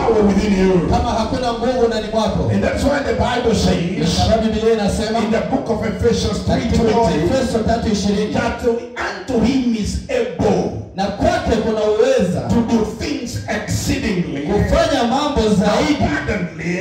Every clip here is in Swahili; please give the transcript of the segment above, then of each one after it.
power within you. Kama hakuna nguvu ndani mwako. And that's why the Bible says Sababu Biblia inasema in the book of Ephesians 3:20 Efeso 3:20 that unto him is able na kwake kuna uweza to do things exceedingly kufanya mambo zaidi abundantly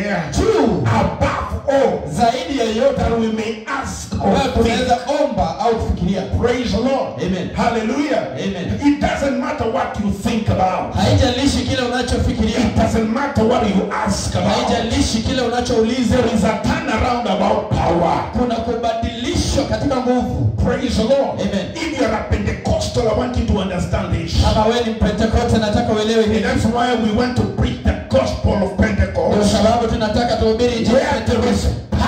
above all zaidi ya yote that we may ask or think. tunaweza omba au kufikiria. Praise the Lord. Amen. Hallelujah. Amen. It doesn't matter what you think about. Haijalishi kile unachofikiria. It doesn't matter what you ask about. Haijalishi kile unachouliza. There is a turnaround about power. Kuna kubadilishwa katika nguvu. Praise the Lord. Amen. If you are a Pentecostal, I want you to understand this. Kama wewe ni Pentecost, nataka uelewe hili. And that's why we want to preach the gospel of Pentecost. Kwa sababu tunataka tuhubiri injili ya Pentecost.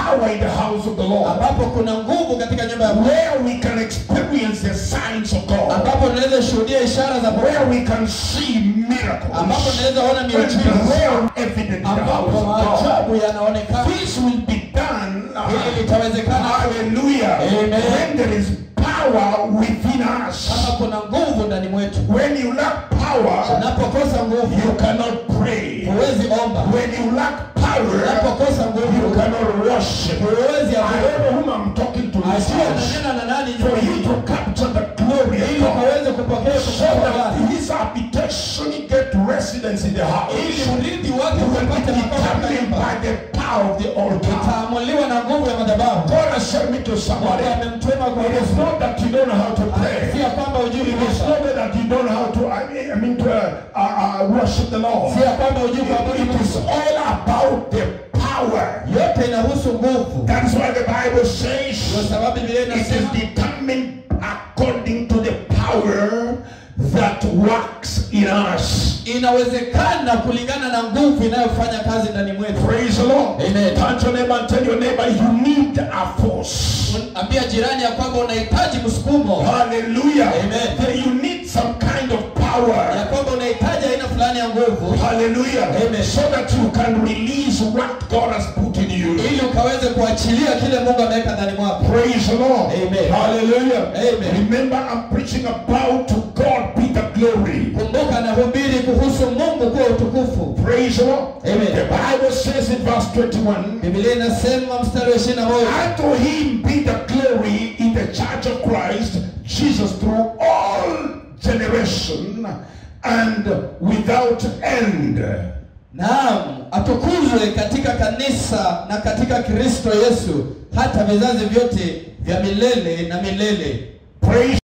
Power in the house of the Lord. Ambapo kuna nguvu katika nyumba ya Mungu. Where we can experience the signs of God. Ambapo tunaweza shuhudia ishara za Mungu. Where we can see miracles. Ambapo tunaweza ona miujiza. Where evident in the house of God. Maajabu yanaonekana. This will be done. Hili litawezekana. Hallelujah. Amen. When there is power within us. Kama kuna nguvu ndani mwetu. When you lack power, unapokosa nguvu, you cannot pray. huwezi omba. When you lack power, unapokosa nguvu, you cannot worship. huwezi I don't know whom I'm talking to. For you to capture the glory of God, so that his habitation get residence in the house, you will be determined by the power of the altar. God has sent me to somebody. It is not that you don't know how to pray. It is not that you don't know how to worship the Lord. It is all about the power. That's why the Bible says it is determined according to the power that works in us. Inawezekana kulingana na nguvu inayofanya kazi ndani mwetu. Praise the Lord. Amen. Touch your neighbor and tell your neighbor you need a force. Ambia jirani ya kwamba unahitaji msukumo. Hallelujah. Amen. That you need some kind of power. Ya kwamba unahitaji aina fulani ya nguvu. Hallelujah. Amen. So that you can release what God has put in you. Ili ukaweze kuachilia kile Mungu ameweka ndani mwako. Praise the Lord. Amen. Hallelujah. Amen. Remember, I'm preaching about to God be the glory. Kumbuka nahubiri kuhusu Mungu kwa utukufu. Praise the Lord. Amen. The Bible says in verse 21, Biblia inasema mstari wa 21, unto him be the glory in the church of Christ Jesus through all generation and without end. Naam, atukuzwe katika kanisa na katika Kristo Yesu hata vizazi vyote vya milele na milele. Praise